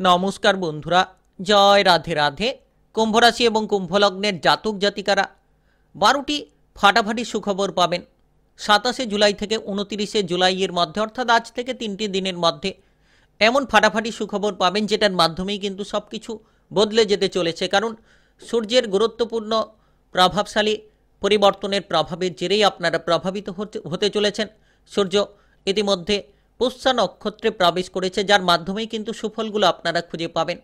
নমস্কার বন্ধুরা, জয় রাধে রাধে। কুম্ভ রাশি এবং কুম্ভ লগ্নের জাতক জাতিকারা 12টি ফাটাফাটি সুখবর পাবেন 27শে জুলাই থেকে 29শে জুলাইয়ের মধ্যে, অর্থাৎ আজ থেকে 3টি দিনের মধ্যে এমন ফাটাফাটি সুখবর পাবেন যেটার মাধ্যমেই কিন্তু সব কিছু বদলে যেতে চলেছে। কারণ সূর্যের গুরুত্বপূর্ণ প্রভাবশালী পরিবর্তনের প্রভাবের জেরেই আপনারা প্রভাবিত হতে চলেছেন। সূর্য ইতিমধ্যে পুষ্যা নক্ষত্রে প্রবেশ করেছে, যার মাধ্যমেই কিন্তু সুফলগুলো আপনারা খুঁজে পাবেন।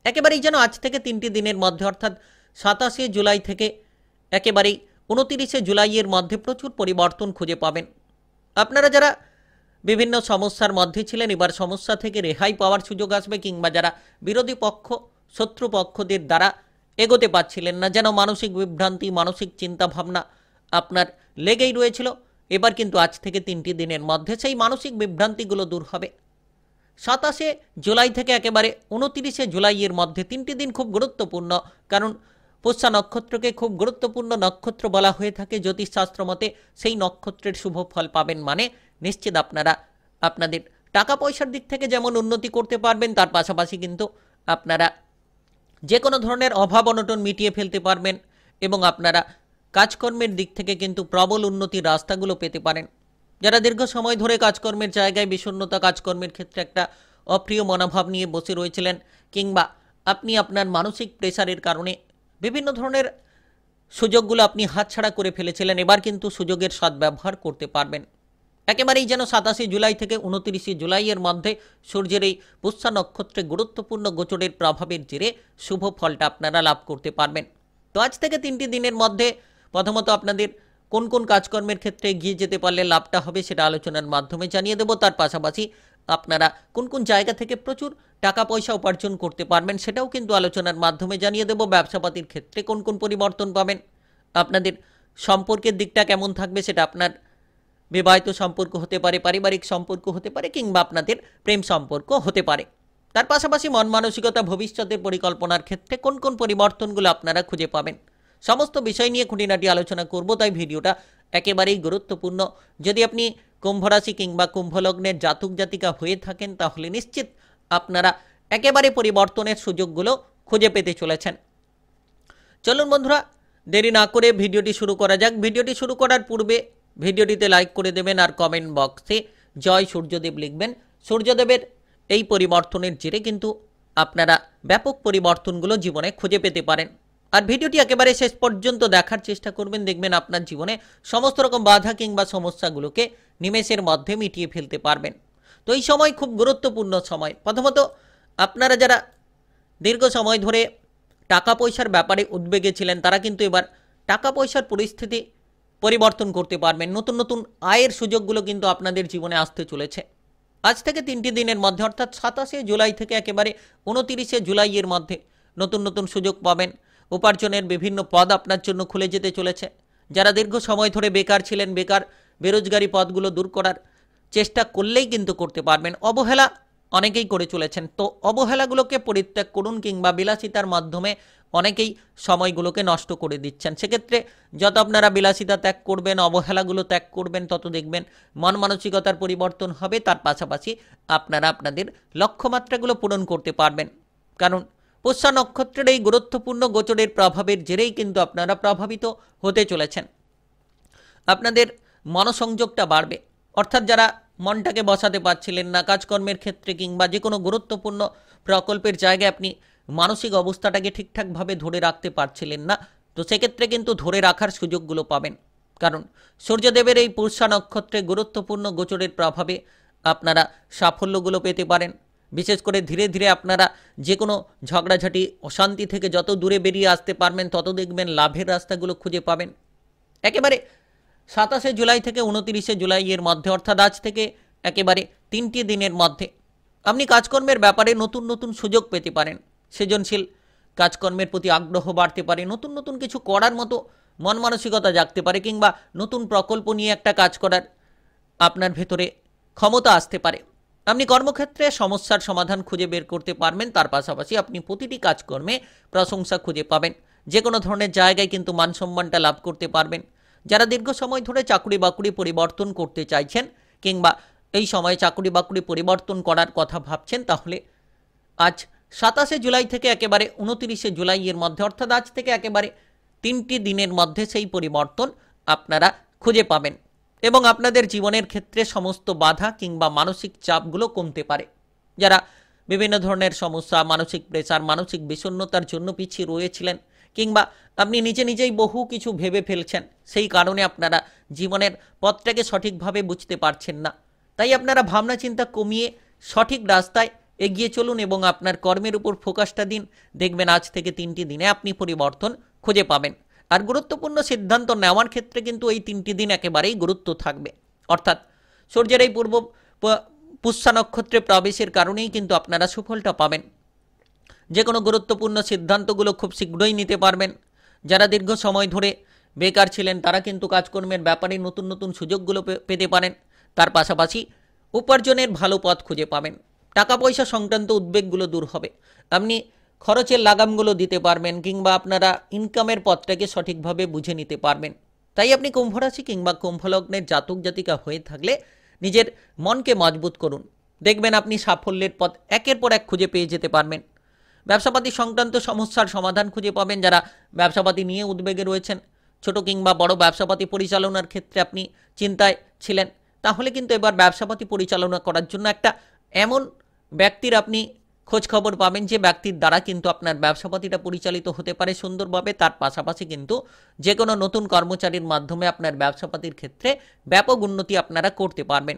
একেবারেই যেন আজ থেকে 3টি দিনের মধ্যে, অর্থাৎ 27শে জুলাই থেকে একেবারেই 29শে জুলাইয়ের মধ্যে প্রচুর পরিবর্তন খুঁজে পাবেন। আপনারা যারা বিভিন্ন সমস্যার মধ্যে ছিলেন, এবার সমস্যা থেকে রেহাই পাওয়ার সুযোগ আসবে, কিংবা যারা বিরোধী পক্ষ শত্রুপক্ষদের দ্বারা এগোতে পারছিলেন না, যেন মানসিক বিভ্রান্তি, মানসিক চিন্তাভাবনা আপনার লেগেই রয়েছিল, এবার কিন্তু আজ থেকে 3টি দিনের মধ্যে সেই মানসিক বিভ্রান্তিগুলো দূর হবে। 27শে জুলাই থেকে একেবারে 29শে জুলাইয়ের মধ্যে 3টি দিন খুব গুরুত্বপূর্ণ, কারণ পুষ্যা নক্ষত্রকে খুব গুরুত্বপূর্ণ নক্ষত্র বলা হয়ে থাকে জ্যোতিষশাস্ত্র মতে। সেই নক্ষত্রের শুভ ফল পাবেন মানে নিশ্চিত আপনারা আপনাদের টাকা পয়সার দিক থেকে যেমন উন্নতি করতে পারবেন, তার পাশাপাশি কিন্তু আপনারা যে কোনো ধরনের অভাব অনটন মিটিয়ে ফেলতে পারবেন এবং আপনারা কাজকর্মের দিক থেকে কিন্তু প্রবল উন্নতির রাস্তাগুলো পেতে পারেন। যারা দীর্ঘ সময় ধরে কাজকর্মের জায়গায় বিষণ্ণতা, কাজকর্মের ক্ষেত্রে একটা অপ্রিয় মনোভাব নিয়ে বসে রয়েছিলেন, কিংবা আপনি আপনার মানসিক প্রেসারের কারণে বিভিন্ন ধরনের সুযোগগুলো আপনি হাতছাড়া করে ফেলেছিলেন, এবার কিন্তু সুযোগের সদ্ব্যবহার করতে পারবেন। একেবারেই যেন 27শে জুলাই থেকে 29শে জুলাইয়ের মধ্যে সূর্যের এই পুষ্যা নক্ষত্রে গুরুত্বপূর্ণ গোচরের প্রভাবের জেরে শুভ ফলটা আপনারা লাভ করতে পারবেন। তো আজ থেকে 3টি দিনের মধ্যে প্রথমত আপনাদের কোন কোন কাজকর্মের ক্ষেত্রে এগিয়ে যেতে পারলে লাভটা হবে সেটা আলোচনার মাধ্যমে জানিয়ে দেব। তার পাশাপাশি আপনারা কোন কোন জায়গা থেকে প্রচুর টাকা পয়সা উপার্জন করতে পারবেন সেটাও কিন্তু আলোচনার মাধ্যমে জানিয়ে দেব। ব্যবসাপাতির ক্ষেত্রে কোন কোন পরিবর্তন পাবেন, আপনাদের সম্পর্কের দিকটা কেমন থাকবে, সেটা আপনার বিবাহিত সম্পর্ক হতে পারে, পারিবারিক সম্পর্ক হতে পারে, কিংবা আপনাদের প্রেম সম্পর্ক হতে পারে। তার পাশাপাশি মন মানসিকতা, ভবিষ্যতের পরিকল্পনার ক্ষেত্রে কোন কোন পরিবর্তনগুলো আপনারা খুঁজে পাবেন, সমস্ত বিষয় নিয়ে খুঁটিনাটি আলোচনা করব। তাই ভিডিওটা একেবারেই গুরুত্বপূর্ণ। যদি আপনি কুম্ভ রাশি কিংবা কুম্ভ লগ্নের জাতক জাতিকা হয়ে থাকেন, তাহলে নিশ্চিত আপনারা একেবারে পরিবর্তনের সুযোগগুলো খুঁজে পেতে চলেছেন। চলুন বন্ধুরা, দেরি না করে ভিডিওটি শুরু করা যাক। ভিডিওটি শুরু করার পূর্বে ভিডিওটিতে লাইক করে দেবেন আর কমেন্ট বক্সে জয় সূর্যদেব লিখবেন। সূর্যদেবের এই পরিবর্তনের জেরে কিন্তু আপনারা ব্যাপক পরিবর্তনগুলো জীবনে খুঁজে পেতে পারেন। আর ভিডিওটি একেবারে শেষ পর্যন্ত দেখার চেষ্টা করবেন, দেখবেন আপনার জীবনে সমস্ত রকম বাধা কিংবা সমস্যাগুলোকে নিমেষের মধ্যে মিটিয়ে ফেলতে পারবেন। তো এই সময় খুব গুরুত্বপূর্ণ সময়। প্রথমত আপনারা যারা দীর্ঘ সময় ধরে টাকা পয়সার ব্যাপারে উদ্বেগে ছিলেন, তারা কিন্তু এবার টাকা পয়সার পরিস্থিতি পরিবর্তন করতে পারবেন। নতুন নতুন আয়ের সুযোগগুলো কিন্তু আপনাদের জীবনে আসতে চলেছে। আজ থেকে 3টি দিনের মধ্যে, অর্থাৎ 27শে জুলাই থেকে একেবারে 29শে জুলাইয়ের মধ্যে নতুন নতুন সুযোগ পাবেন। উপার্জনের বিভিন্ন পদ আপনার জন্য খুলে যেতে চলেছে। যারা দীর্ঘ সময় ধরে বেকার ছিলেন, বেরোজগারি পদগুলো দূর করার চেষ্টা করলেই কিন্তু করতে পারবেন। অবহেলা অনেকেই করে চলেছেন, তো অবহেলাগুলোকে পরিত্যাগ করুন, কিংবা বিলাসিতার মাধ্যমে অনেকেই সময়গুলোকে নষ্ট করে দিচ্ছেন। সেক্ষেত্রে যত আপনারা বিলাসিতা ত্যাগ করবেন, অবহেলাগুলো ত্যাগ করবেন, তত দেখবেন মন মানসিকতার পরিবর্তন হবে। তার পাশাপাশি আপনারা আপনাদের লক্ষ্যমাত্রাগুলো পূরণ করতে পারবেন। কারণ পুষ্যা নক্ষত্রের এই গুরুত্বপূর্ণ গোচরের প্রভাবের জেরেই কিন্তু আপনারা প্রভাবিত হতে চলেছেন। আপনাদের মনসংযোগটা বাড়বে, অর্থাৎ যারা মনটাকে বসাতে পারছিলেন না কাজকর্মের ক্ষেত্রে, কিংবা যে কোনো গুরুত্বপূর্ণ প্রকল্পের জায়গায় আপনি মানসিক অবস্থাটাকে ঠিকঠাকভাবে ধরে রাখতে পারছিলেন না, তো সেক্ষেত্রে কিন্তু ধরে রাখার সুযোগগুলো পাবেন। কারণ সূর্যদেবের এই পুষ্যা নক্ষত্রে গুরুত্বপূর্ণ গোচরের প্রভাবে আপনারা সাফল্যগুলো পেতে পারেন। বিশেষ করে ধীরে ধীরে আপনারা যে কোনো ঝগড়াঝাটি, অশান্তি থেকে যত দূরে বেরিয়ে আসতে পারবেন, তত দেখবেন লাভের রাস্তাগুলো খুঁজে পাবেন। একেবারে 27শে জুলাই থেকে 29শে জুলাইয়ের মধ্যে, অর্থাৎ আজ থেকে একেবারে 3টি দিনের মধ্যে আপনি কাজকর্মের ব্যাপারে নতুন নতুন সুযোগ পেতে পারেন। সৃজনশীল কাজকর্মের প্রতি আগ্রহ বাড়তে পারে, নতুন নতুন কিছু করার মতো মন মানসিকতা জাগতে পারে, কিংবা নতুন প্রকল্প নিয়ে একটা কাজ করার আপনার ভেতরে ক্ষমতা আসতে পারে। আপনি কর্মক্ষেত্রে সমস্যার সমাধান খুঁজে বের করতে পারবেন। তার পাশাপাশি আপনি প্রতিটি কাজকর্মে প্রশংসা খুঁজে পাবেন। যে কোনো ধরনের জায়গায় কিন্তু মান সম্মানটা লাভ করতে পারবেন। যারা দীর্ঘ সময় ধরে চাকরি বাকরি পরিবর্তন করতে চাইছেন, কিংবা এই সময় চাকরি বাকরি পরিবর্তন করার কথা ভাবছেন, তাহলে আজ 27শে জুলাই থেকে একেবারে 29শে জুলাইয়ের মধ্যে, অর্থাৎ আজ থেকে একেবারে 3টি দিনের মধ্যে সেই পরিবর্তন আপনারা খুঁজে পাবেন এবং আপনাদের জীবনের ক্ষেত্রে সমস্ত বাধা কিংবা মানসিক চাপগুলো কমতে পারে। যারা বিভিন্ন ধরনের সমস্যা, মানসিক প্রেসার, মানসিক বিষণ্ণতার জন্য পিছিয়ে রয়েছিলেন কিংবা আপনি নিজেই বহু কিছু ভেবে ফেলছেন, সেই কারণে আপনারা জীবনের পথটাকে সঠিকভাবে বুঝতে পারছেন না, তাই আপনারা ভাবনা চিন্তা কমিয়ে সঠিক রাস্তায় এগিয়ে চলুন এবং আপনার কর্মের উপর ফোকাসটা দিন। দেখবেন আজ থেকে 3টি দিনে আপনি পরিবর্তন খুঁজে পাবেন। আর গুরুত্বপূর্ণ সিদ্ধান্ত নেওয়ার ক্ষেত্রে কিন্তু এই 3টি দিন একেবারেই গুরুত্ব থাকবে, অর্থাৎ সূর্যের এই পূর্ব পুষ্যা নক্ষত্রে প্রবেশের কারণেই কিন্তু আপনারা সুফলটা পাবেন। যে কোনো গুরুত্বপূর্ণ সিদ্ধান্তগুলো খুব শীঘ্রই নিতে পারবেন। যারা দীর্ঘ সময় ধরে বেকার ছিলেন তারা কিন্তু কাজকর্মের ব্যাপারে নতুন নতুন সুযোগগুলো পেতে পারেন। তার পাশাপাশি উপার্জনের ভালো পথ খুঁজে পাবেন। টাকা পয়সা সংক্রান্ত উদ্বেগগুলো দূর হবে। আপনি খরচের লাগামগুলো দিতে পারবেন কিংবা আপনারা ইনকামের পথটাকে সঠিকভাবে বুঝে নিতে পারবেন। তাই আপনি কুম্ভ রাশি কিংবা কুম্ভ লগ্নের জাতক জাতিকা হয়ে থাকলে নিজের মনকে মজবুত করুন। দেখবেন আপনি সাফল্যের পথ একের পর এক খুঁজে পেয়ে যেতে পারবেন। ব্যবসাপাতি সংক্রান্ত সমস্যার সমাধান খুঁজে পাবেন। যারা ব্যবসাপাতি নিয়ে উদ্বেগে রয়েছেন, ছোট কিংবা বড় ব্যবসাপাতি পরিচালনার ক্ষেত্রে আপনি চিন্তায় ছিলেন, তাহলে কিন্তু এবার ব্যবসাপাতি পরিচালনা করার জন্য একটা এমন ব্যক্তির আপনি খোঁজ খবর পাবেন যে ব্যক্তির দ্বারা কিন্তু আপনার ব্যবসাপাতিটা পরিচালিত হতে পারে সুন্দরভাবে। তার পাশাপাশি কিন্তু যে কোনো নতুন কর্মচারীর মাধ্যমে আপনার ব্যবসাপাতির ক্ষেত্রে ব্যাপক উন্নতি আপনারা করতে পারবেন।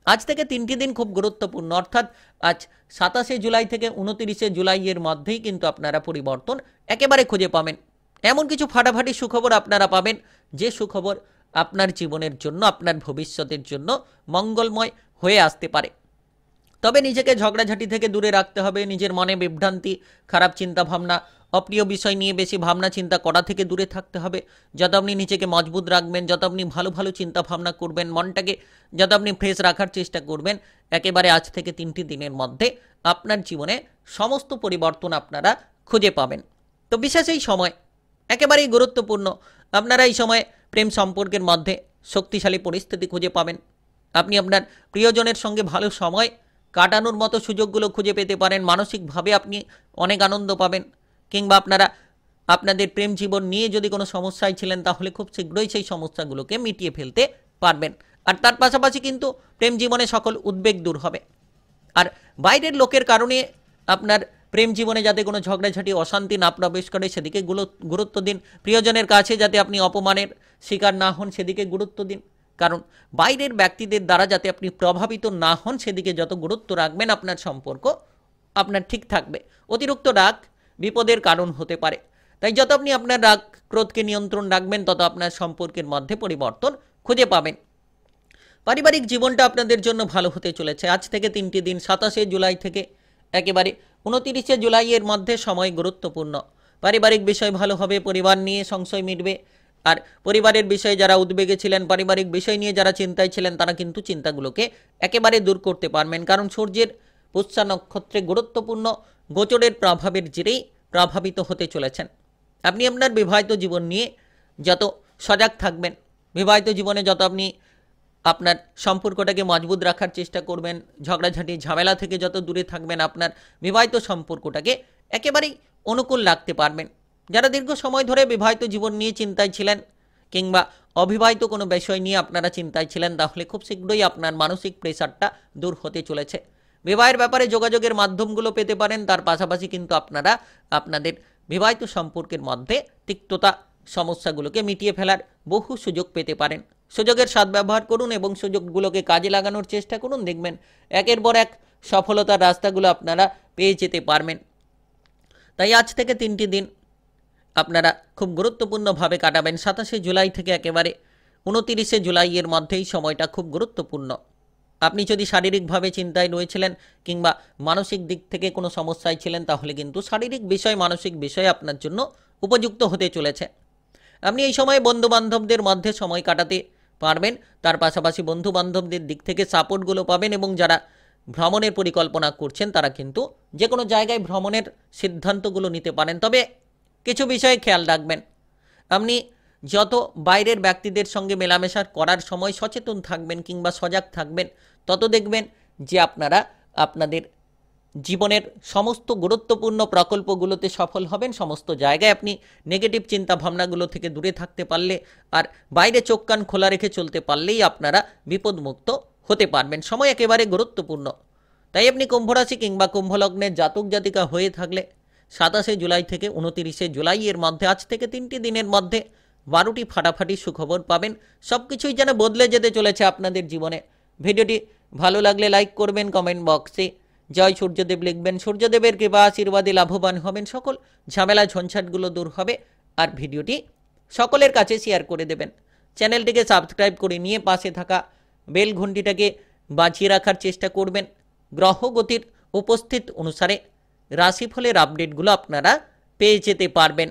আজ থেকে 3টি দিন খুব গুরুত্বপূর্ণ, অর্থাৎ আজ 27শে জুলাই থেকে 29শে জুলাইয়ের মধ্যেই কিন্তু আপনারা পরিবর্তন একেবারে খুঁজে পাবেন। এমন কিছু ফাটাফাটি সুখবর আপনারা পাবেন যে সুখবর আপনার জীবনের জন্য, আপনার ভবিষ্যতের জন্য মঙ্গলময় হয়ে আসতে পারে। তবে নিজেকে ঝগড়াঝাটি থেকে দূরে রাখতে হবে। নিজের মনে বিভ্রান্তি, খারাপ চিন্তা ভাবনা, অপ্রিয় বিষয় নিয়ে বেশি ভাবনা চিন্তা করা থেকে দূরে থাকতে হবে। যত আপনি নিজেকে মজবুত রাখবেন, যত আপনি ভালো ভালো চিন্তা ভাবনা করবেন, মনটাকে যত আপনি ফ্রেশ রাখার চেষ্টা করবেন, একেবারে আজ থেকে 3টি দিনের মধ্যে আপনার জীবনে সমস্ত পরিবর্তন আপনারা খুঁজে পাবেন। তো বিশেষ এই সময় একেবারেই গুরুত্বপূর্ণ। আপনারা এই সময় প্রেম সম্পর্কের মধ্যে শক্তিশালী পরিস্থিতি খুঁজে পাবেন। আপনি আপনার প্রিয়জনের সঙ্গে ভালো সময় কাটানোর মতো সুযোগগুলো খুঁজে পেতে পারেন। মানসিকভাবে আপনি অনেক আনন্দ পাবেন কিংবা আপনারা আপনাদের প্রেম জীবন নিয়ে যদি কোনো সমস্যায় ছিলেন তাহলে খুব শীঘ্রই সেই সমস্যাগুলোকে মিটিয়ে ফেলতে পারবেন। আর তার পাশাপাশি কিন্তু প্রেম জীবনে সকল উদ্বেগ দূর হবে। আর বাইরের লোকের কারণে আপনার প্রেম জীবনে যাতে কোনো ঝগড়াঝাটি, অশান্তি না প্রবেশ করে সেদিকে গুরুত্ব দিন। প্রিয়জনের কাছে যাতে আপনি অপমানের শিকার না হন সেদিকে গুরুত্ব দিন। কারণ বাইরের ব্যক্তিদের দ্বারা যাতে আপনি প্রভাবিত না হন সেদিকে যত গুরুত্ব রাখবেন আপনার সম্পর্ক আপনার ঠিক থাকবে। অতিরিক্ত রাগ বিপদের কারণ হতে পারে। তাই যত আপনি আপনার রাগ ক্রোধকে নিয়ন্ত্রণ রাখবেন তত আপনার সম্পর্কের মধ্যে পরিবর্তন খুঁজে পাবেন। পারিবারিক জীবনটা আপনাদের জন্য ভালো হতে চলেছে। আজ থেকে 3টি দিন 27শে জুলাই থেকে একেবারে 29শে জুলাইয়ের মধ্যে সময় গুরুত্বপূর্ণ। পারিবারিক বিষয় ভালো হবে, পরিবার নিয়ে সংশয় মিটবে। আর পরিবারের বিষয়ে যারা উদ্বেগে ছিলেন, পারিবারিক বিষয় নিয়ে যারা চিন্তায় ছিলেন তারা কিন্তু চিন্তাগুলোকে একেবারে দূর করতে পারবেন। কারণ সূর্যের পুষ্যা নক্ষত্রে গুরুত্বপূর্ণ গোচরের প্রভাবের জেরেই প্রভাবিত হতে চলেছেন। আপনি আপনার বিবাহিত জীবন নিয়ে যত সজাগ থাকবেন, বিবাহিত জীবনে যত আপনি আপনার সম্পর্কটাকে মজবুত রাখার চেষ্টা করবেন, ঝগড়াঝাটি ঝামেলা থেকে যত দূরে থাকবেন, আপনার বিবাহিত সম্পর্কটাকে একেবারেই অনুকূল রাখতে পারবেন। যারা দীর্ঘ সময় ধরে বিবাহিত জীবন নিয়ে চিন্তায় ছিলেন কিংবা অবিবাহিত কোনো বিষয় নিয়ে আপনারা চিন্তায় ছিলেন তাহলে খুব শীঘ্রই আপনার মানসিক প্রেসারটা দূর হতে চলেছে। বিবাহের ব্যাপারে যোগাযোগের মাধ্যমগুলো পেতে পারেন। তার পাশাপাশি কিন্তু আপনারা আপনাদের বিবাহিত সম্পর্কের মধ্যে তিক্ততা সমস্যাগুলোকে মিটিয়ে ফেলার বহু সুযোগ পেতে পারেন। সুযোগের সদ্ব্যবহার করুন এবং সুযোগগুলোকে কাজে লাগানোর চেষ্টা করুন। দেখবেন একের পর এক সফলতার রাস্তাগুলো আপনারা পেয়ে যেতে পারবেন। তাই আজ থেকে 3টি দিন আপনারা খুব গুরুত্বপূর্ণভাবে কাটাবেন। 27শে জুলাই থেকে একেবারে 29শে জুলাইয়ের মধ্যেই সময়টা খুব গুরুত্বপূর্ণ। আপনি যদি শারীরিকভাবে চিন্তায় রয়েছিলেন কিংবা মানসিক দিক থেকে কোনো সমস্যায় ছিলেন তাহলে কিন্তু শারীরিক বিষয়, মানসিক বিষয় আপনার জন্য উপযুক্ত হতে চলেছে। আপনি এই সময় বন্ধুবান্ধবদের মধ্যে সময় কাটাতে পারবেন। তার পাশাপাশি বন্ধুবান্ধবদের দিক থেকে সাপোর্টগুলো পাবেন এবং যারা ভ্রমণের পরিকল্পনা করছেন তারা কিন্তু যে কোনো জায়গায় ভ্রমণের সিদ্ধান্তগুলো নিতে পারেন। তবে কিছু বিষয়ে খেয়াল রাখবেন। আপনি যত বাইরের ব্যক্তিদের সঙ্গে মেলামেশা করার সময় সচেতন থাকবেন কিংবা সজাগ থাকবেন তত দেখবেন যে আপনারা আপনাদের জীবনের সমস্ত গুরুত্বপূর্ণ প্রকল্পগুলোতে সফল হবেন। সমস্ত জায়গায় আপনি নেগেটিভ চিন্তা ভাবনাগুলো থেকে দূরে থাকতে পারলে আর বাইরে চোখ কান খোলা রেখে চলতে পারলেই আপনারা বিপদমুক্ত হতে পারবেন। সময় একেবারে গুরুত্বপূর্ণ। তাই আপনি কুম্ভ রাশি কিংবা কুম্ভ লগ্নের জাতক জাতিকা হয়ে থাকলে 27শে জুলাই থেকে 29শে জুলাই এর মধ্যে, আজ থেকে 3টি দিনের মধ্যে 12টি ফাটাফাটি সুখবর পাবেন। সব কিছুই যেন বদলে যেতে চলেছে আপনাদের জীবনে। ভিডিওটি ভালো লাগলে লাইক করবেন, কমেন্ট বক্সে জয় সূর্যদেব লিখবেন। সূর্যদেবের কৃপা আশীর্বাদে লাভবান হবেন, সকল ঝামেলা ঝঞ্ঝাটগুলো দূর হবে। আর ভিডিওটি সকলের কাছে শেয়ার করে দেবেন। চ্যানেলটিকে সাবস্ক্রাইব করে নিয়ে পাশে থাকা বেল ঘন্টিটাকে বাজিয়ে রাখার চেষ্টা করবেন। গ্রহগতির উপস্থিত অনুসারে রাশিফলের আপডেটগুলো আপনারা পেয়ে যেতে পারবেন।